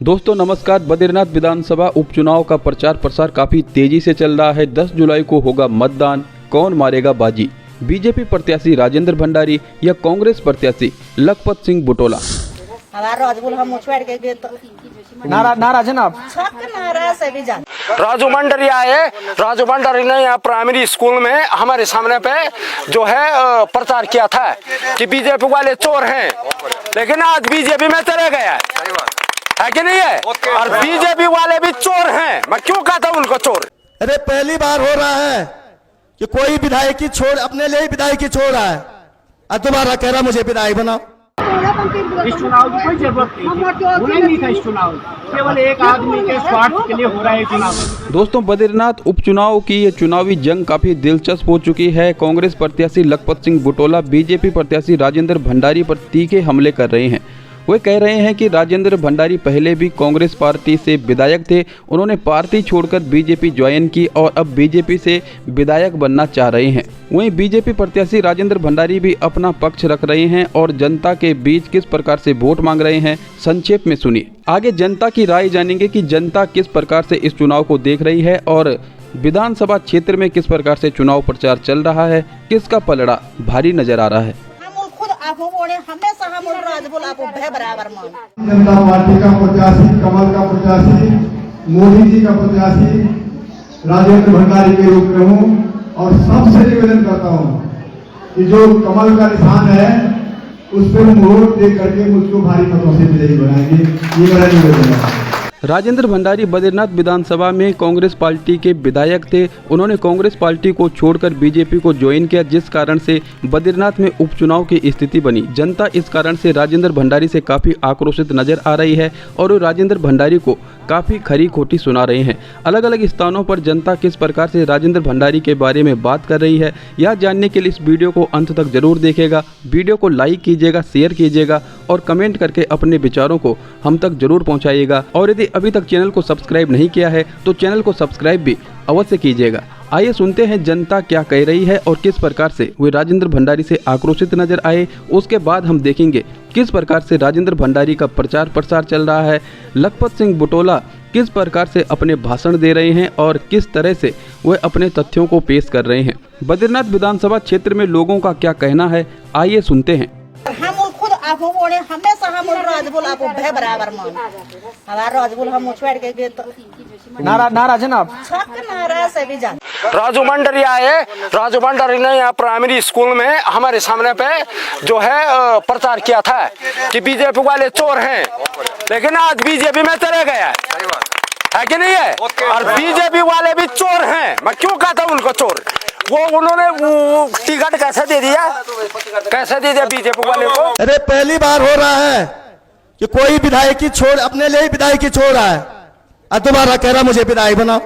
दोस्तों नमस्कार। बद्रीनाथ विधानसभा उपचुनाव का प्रचार प्रसार काफी तेजी से चल रहा है। 10 जुलाई को होगा मतदान। कौन मारेगा बाजी? बीजेपी प्रत्याशी राजेंद्र भंडारी या कांग्रेस प्रत्याशी लखपत सिंह बुटोला? नाराज है ना आप? राजू भंडारी आए। राजू भंडारी ने यहाँ प्राइमरी स्कूल में हमारे सामने पे जो है प्रचार किया था कि बीजेपी वाले चोर हैं, लेकिन आज बीजेपी में चले गया है कि नहीं है? और बीजेपी वाले भी चोर हैं। मैं क्यों कहता हूँ उनको चोर? अरे पहली बार हो रहा है कि कोई विधायक की छोड़ अपने लिए विधायक की छोड़ रहा है और दोबारा कह रहा मुझे विधायक बनाओ। इस चुनाव की कोई जरूरत नहीं था। इस चुनाव केवल एक आदमी के स्वार्थ के लिए हो रहा है चुनाव। दोस्तों बद्रीनाथ उपचुनाव की ये चुनावी जंग काफी दिलचस्प हो चुकी है। कांग्रेस प्रत्याशी लखपत सिंह बुटोला बीजेपी प्रत्याशी राजेंद्र भंडारी पर तीखे हमले कर रहे हैं। वे कह रहे हैं कि राजेंद्र भंडारी पहले भी कांग्रेस पार्टी से विधायक थे, उन्होंने पार्टी छोड़कर बीजेपी ज्वाइन की और अब बीजेपी से विधायक बनना चाह रहे हैं। वहीं बीजेपी प्रत्याशी राजेंद्र भंडारी भी अपना पक्ष रख रहे हैं और जनता के बीच किस प्रकार से वोट मांग रहे हैं, संक्षेप में सुनिए। आगे जनता की राय जानेंगे कि जनता किस प्रकार से इस चुनाव को देख रही है और विधानसभा क्षेत्र में किस प्रकार से चुनाव प्रचार चल रहा है, किसका पलड़ा भारी नजर आ रहा है। जनता पार्टी का प्रत्याशी, कमल का प्रत्याशी, मोदी जी का प्रत्याशी राजेंद्र भंडारी के रूप में हूँ और सबसे निवेदन करता हूँ कि जो कमल का निशान है उस पर वोट दे करके मुझको भारी मतों से विजयी बनाएंगे, ये मेरा निवेदन है। राजेंद्र भंडारी बद्रीनाथ विधानसभा में कांग्रेस पार्टी के विधायक थे। उन्होंने कांग्रेस पार्टी को छोड़कर बीजेपी को ज्वाइन किया, जिस कारण से बद्रीनाथ में उपचुनाव की स्थिति बनी। जनता इस कारण से राजेंद्र भंडारी से काफ़ी आक्रोशित नजर आ रही है और वो राजेंद्र भंडारी को काफ़ी खरी खोटी सुना रहे हैं। अलग अलग स्थानों पर जनता किस प्रकार से राजेंद्र भंडारी के बारे में बात कर रही है, यह जानने के लिए इस वीडियो को अंत तक जरूर देखिएगा। वीडियो को लाइक कीजिएगा, शेयर कीजिएगा और कमेंट करके अपने विचारों को हम तक जरूर पहुँचाइएगा। और यदि अभी तक चैनल को सब्सक्राइब नहीं किया है तो चैनल को सब्सक्राइब भी अवश्य कीजिएगा। आइए सुनते हैं जनता क्या कह रही है और किस प्रकार से वे राजेंद्र भंडारी से आक्रोशित नजर आए। उसके बाद हम देखेंगे किस प्रकार से राजेंद्र भंडारी का प्रचार प्रसार चल रहा है, लखपत सिंह बुटोला किस प्रकार से अपने भाषण दे रहे हैं और किस तरह से वे अपने तथ्यों को पेश कर रहे हैं। बद्रीनाथ विधानसभा क्षेत्र में लोगों का क्या कहना है, आइए सुनते हैं। नाराज है ना आप? राजू भंडारी आए। राजू भंडारी ने यहाँ प्राइमरी स्कूल में हमारे सामने पे जो है प्रचार किया था कि बीजेपी वाले चोर हैं, लेकिन आज बीजेपी में चले गया है कि नहीं है? और बीजेपी वाले भी चोर हैं। मैं क्यों कहता हूँ उनको चोर? वो उन्होंने टिकट कैसे दे दिया बीजेपी वाले को? अरे पहली बार हो रहा है कि कोई विधायक की छोड़ अपने लिए विधायक की छोड़ रहा है और दोबारा कह रहा मुझे विधायक बनाओ।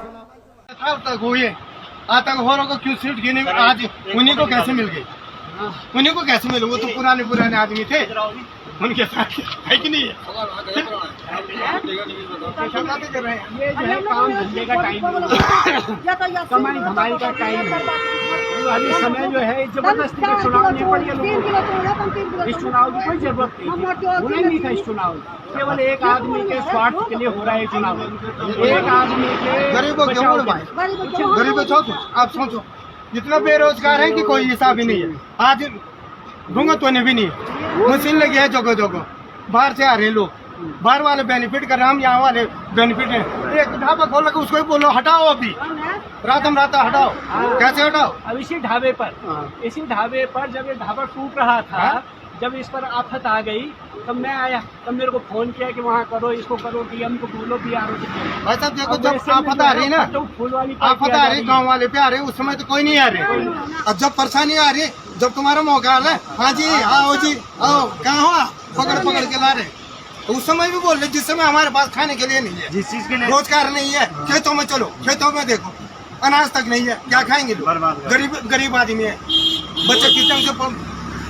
आतंकवादियों को क्यों सीट गिनी? आज उन्हीं को कैसे मिल गई? उन्हीं को कैसे मिले? वो तो पुराने आदमी थे, उनके साथ है कि नहीं? ये जो है काम धंधे का टाइम कमाई धमाई का टाइम है। अभी समय जो है जबरदस्ती का चुनाव नहीं पड़ गया। इस चुनाव की कोई जरूरत नहीं था। इस चुनाव केवल एक आदमी के स्वार्थ के लिए हो रहा है चुनाव। एक आदमी के गरीबों आप सोचो, जितना बेरोजगार है कि कोई हिसाब ही नहीं है। आज घूंघट होने भी नहीं है, मशीन लगी है जगह जगह। बाहर से आ रहे लोग, बाहर वाले बेनिफिट कर रहे हैं, हम यहाँ वाले बेनिफिट है। एक ढाबा खोल लगे, उसको ही बोलो हटाओ, अभी रातम हटाओ। कैसे हटाओ? अब इसी ढाबे पर जब ये ढाबा टूट रहा था, जब इस पर आफत आ गई तब मैं आया, तब मेरे को फोन किया कि वहाँ करो, इसको करो, डीएम को बोलो, बीआरओ को बोलो। भाई साहब देखो, जब आफत आ रही है ना, आफत आ रही, गाँव वाले पे आ रहे, उस समय तो कोई नहीं आ रहे। अब जब परेशानी आ रही, जब तुम्हारा मौका आ रहा है, हाँ जी आओ जी आओ, कहाँ हो? पकड़ के ला रहे। उस समय भी बोल रहे जिस समय हमारे पास खाने के लिए नहीं है, जिस चीज के लिए रोजगार नहीं है। खेतों में चलो, खेतों में देखो अनाज तक नहीं है, क्या खाएंगे लोग? गरीब आदमी है। बच्चे किचन से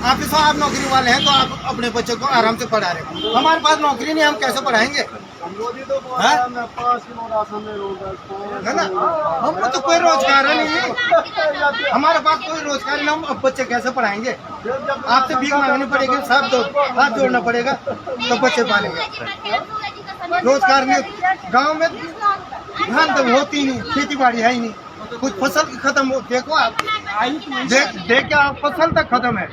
आप नौकरी वाले हैं तो आप अपने बच्चों को आराम से पढ़ा रहे हो। हमारे पास नौकरी नहीं, हम कैसे पढ़ाएंगे? हाँ? है ना, हमको तो कोई रोजगार है नहीं, हमारे पास कोई रोजगार नहीं, हम अब बच्चे कैसे पढ़ाएंगे? आपसे भीख मांगनी पड़ेगी, सब दो हाथ जोड़ना पड़ेगा तो बच्चे पालेंगे। रोजगार नहीं, गांव में धान तो होती नहीं, खेती बाड़ी है ही नहीं, कुछ फसल खत्म हो, देखो आप देख आप फसल तक खत्म है।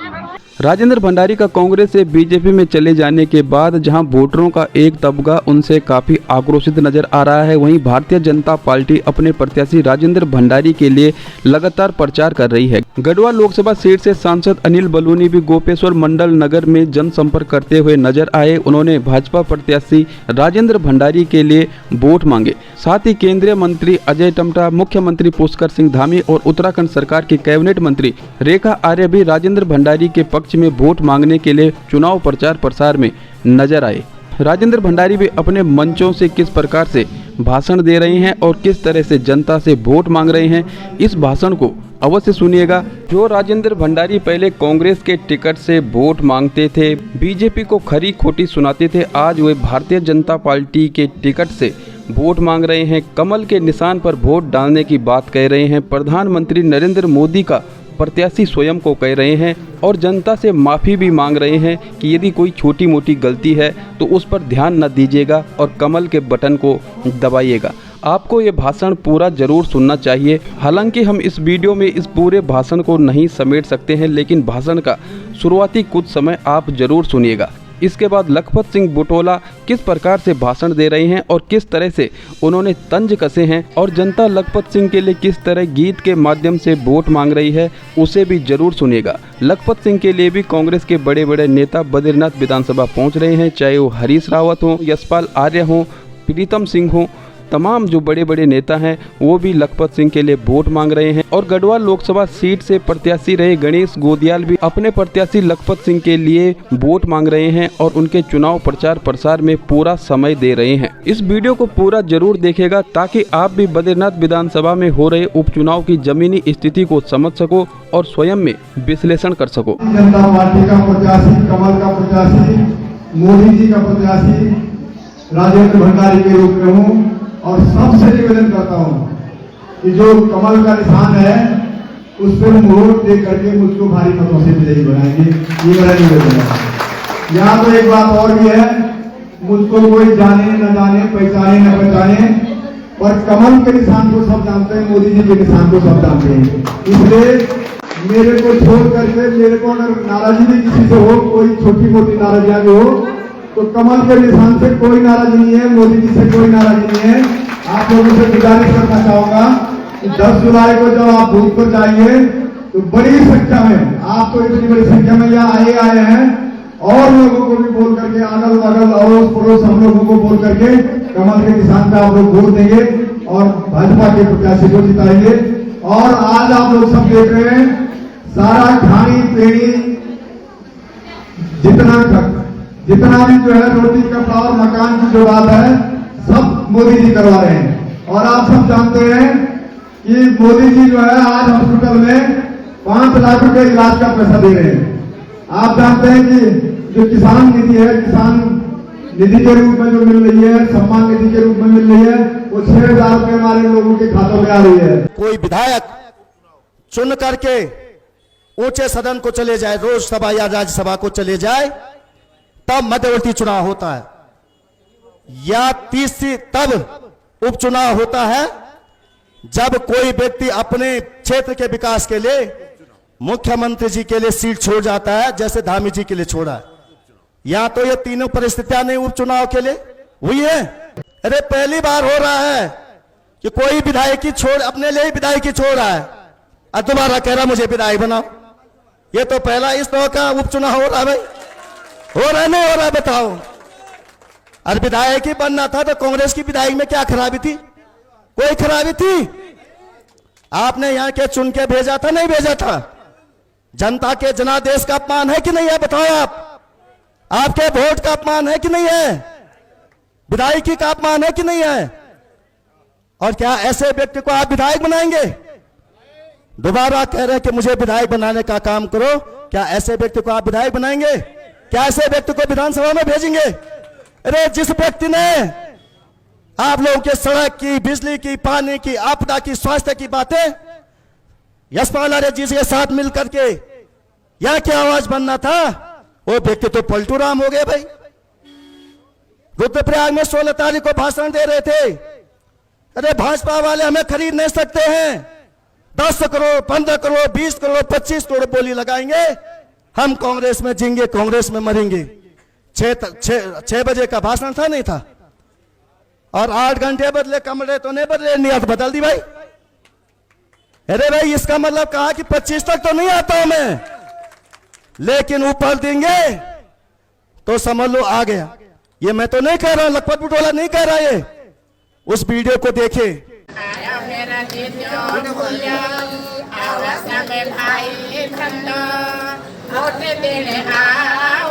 राजेंद्र भंडारी का कांग्रेस से बीजेपी में चले जाने के बाद जहां वोटरों का एक तबका उनसे काफी आक्रोशित नजर आ रहा है, वहीं भारतीय जनता पार्टी अपने प्रत्याशी राजेंद्र भंडारी के लिए लगातार प्रचार कर रही है। गढ़वा लोकसभा सीट से सांसद अनिल बलूनी भी गोपेश्वर मंडल नगर में जनसंपर्क करते हुए नजर आए। उन्होंने भाजपा प्रत्याशी राजेंद्र भंडारी के लिए वोट मांगे। साथ ही केंद्रीय मंत्री अजय टमटा, मुख्यमंत्री पुष्कर सिंह धामी और उत्तराखंड सरकार के कैबिनेट मंत्री रेखा आर्य भी राजेंद्र भंडारी के पक्ष में वोट मांगने के लिए चुनाव प्रचार प्रसार में नजर आए। राजेंद्र भंडारी भी अपने मंचों से किस प्रकार से भाषण दे रहे हैं और किस तरह से जनता से वोट मांग रहे हैं, इस भाषण को अवश्य सुनिएगा। जो राजेंद्र भंडारी पहले कांग्रेस के टिकट से वोट मांगते थे, बीजेपी को खरी खोटी सुनाते थे, आज वे भारतीय जनता पार्टी के टिकट से वोट मांग रहे हैं। कमल के निशान पर वोट डालने की बात कह रहे हैं। प्रधानमंत्री नरेंद्र मोदी का प्रत्याशी स्वयं को कह रहे हैं और जनता से माफ़ी भी मांग रहे हैं कि यदि कोई छोटी मोटी गलती है तो उस पर ध्यान न दीजिएगा और कमल के बटन को दबाइएगा। आपको ये भाषण पूरा जरूर सुनना चाहिए। हालांकि हम इस वीडियो में इस पूरे भाषण को नहीं समेट सकते हैं, लेकिन भाषण का शुरुआती कुछ समय आप जरूर सुनिएगा। इसके बाद लखपत सिंह बुटोला किस प्रकार से भाषण दे रहे हैं और किस तरह से उन्होंने तंज कसे हैं और जनता लखपत सिंह के लिए किस तरह गीत के माध्यम से वोट मांग रही है, उसे भी जरूर सुनिएगा। लखपत सिंह के लिए भी कांग्रेस के बड़े बड़े नेता बद्रीनाथ विधानसभा पहुंच रहे हैं, चाहे वो हरीश रावत हो, यशपाल आर्य हो, प्रीतम सिंह हो, तमाम जो बड़े बड़े नेता हैं वो भी लखपत सिंह के लिए वोट मांग रहे हैं। और गढ़वा लोकसभा सीट से प्रत्याशी रहे गणेश गोदियाल भी अपने प्रत्याशी लखपत सिंह के लिए वोट मांग रहे हैं और उनके चुनाव प्रचार प्रसार में पूरा समय दे रहे हैं। इस वीडियो को पूरा जरूर देखेगा ताकि आप भी बद्रीनाथ विधानसभा में हो रहे उपचुनाव की जमीनी स्थिति को समझ सको और स्वयं में विश्लेषण कर सको। जनता पार्टी का प्रत्याशी, कमल का प्रत्याशी, मोदी जी का प्रत्याशी राजेंद्र भंडारी के रूप में हूँ और सबसे निवेदन करता हूं कि जो कमल का निशान है उस पर वोट दे करके मुझको भारी मतों से विजयी बनाएंगे, ये मेरा निवेदन है। यहाँ तो एक बात और भी है, मुझको कोई जाने न जाने, पहचाने न पहचाने, पर कमल के निशान को सब जानते हैं, मोदी जी के निशान को सब जानते हैं। इसलिए मेरे को छोड़ करके, मेरे को अगर नाराजगी भी किसी से हो, कोई छोटी मोटी नाराजगियां भी हो, तो कमल के निशान से कोई नाराजगी नहीं है, मोदी जी से कोई नाराजगी नहीं है। आप लोगों से गुजारिश करना चाहूंगा कि 10 जुलाई को जब आप बूथ पर जाएंगे तो बड़ी संख्या में, आप तो इतनी बड़ी संख्या में यहाँ आए हैं, और लोगों को भी बोल करके, अगल बगल अड़ोस पड़ोस हम लोगों को बोल करके कमल के निशान पे आप लोग वोट देंगे और भाजपा के प्रत्याशी को जिताएंगे। और आज आप लोग सब देख रहे हैं, सारा खानी पीनी जितना भी जो है रोटी कपड़ा और मकान की जो बात है सब मोदी जी करवा रहे हैं। और आप सब जानते हैं कि मोदी जी जो है आज हॉस्पिटल में 5 लाख रुपए इलाज का पैसा दे रहे हैं। आप जानते हैं कि जो किसान निधि है, किसान निधि के रूप में जो मिल रही है, सम्मान निधि के रूप में मिल रही है, वो 6,000 रुपए हमारे लोगों के खातों में आ रही है। कोई विधायक चुन करके ऊंचे सदन को चले जाए, रोज सभा या राज्यसभा को चले जाए, तब मध्यवर्ती चुनाव होता है, या तीसरी तब उपचुनाव होता है जब कोई व्यक्ति अपने क्षेत्र के विकास के लिए मुख्यमंत्री जी के लिए सीट छोड़ जाता है, जैसे धामी जी के लिए छोड़ा है। या तो ये तीनों परिस्थितियां नहीं उपचुनाव के लिए हुई है। अरे पहली बार हो रहा है कि कोई विधायकी छोड़, अपने लिए विधायकी छोड़ रहा है और दोबारा कह रहा मुझे विधायक बनाओ। ये तो पहला इस तरह का उपचुनाव हो रहा है भाई, हो रहा नहीं हो रहा बताओ। और विधायक ही बनना था तो कांग्रेस की विधायक में क्या खराबी थी? कोई खराबी थी? आपने यहां के चुन के भेजा था, नहीं भेजा था? जनता के जनादेश का अपमान है कि नहीं है बताओ आप? आपके वोट का अपमान है कि नहीं है? विधायकी का अपमान है कि नहीं है? और क्या ऐसे व्यक्ति को आप विधायक बनाएंगे? दोबारा कह रहे हैं कि मुझे विधायक बनाने का काम करो। क्या ऐसे व्यक्ति को आप विधायक बनाएंगे? क्या ऐसे व्यक्ति को विधानसभा में भेजेंगे? अरे जिस व्यक्ति ने आप लोगों के सड़क की, बिजली की, पानी की, आपदा की, स्वास्थ्य की बातें यशपाल आर्य जी के साथ मिलकर के यह क्या आवाज बनना था, वो व्यक्ति तो पलटू राम हो गए भाई। रुद्रप्रयाग में 16 तारीख को भाषण दे रहे थे, अरे भाजपा वाले हमें खरीद नहीं सकते हैं, 10 करोड़, 15 करोड़, 20 करोड़, 25 करोड़ बोली लगाएंगे, हम कांग्रेस में जींगे, कांग्रेस में मरेंगे। 6 बजे का भाषण था, नहीं था, और 8 घंटे बदले, कमरे तो नहीं बदले, नियत बदल दी भाई। अरे भाई इसका मतलब कहा कि 25 तक तो नहीं आता हूं मैं, लेकिन ऊपर देंगे तो समझ लो आ गया। ये मैं तो नहीं कह रहा, लखपत बुटोला नहीं कह रहा, ये उस वीडियो को देखे। आया मेरा जीजो बोलिया, आवाज़ में भाई खंडो, वोट देने आओ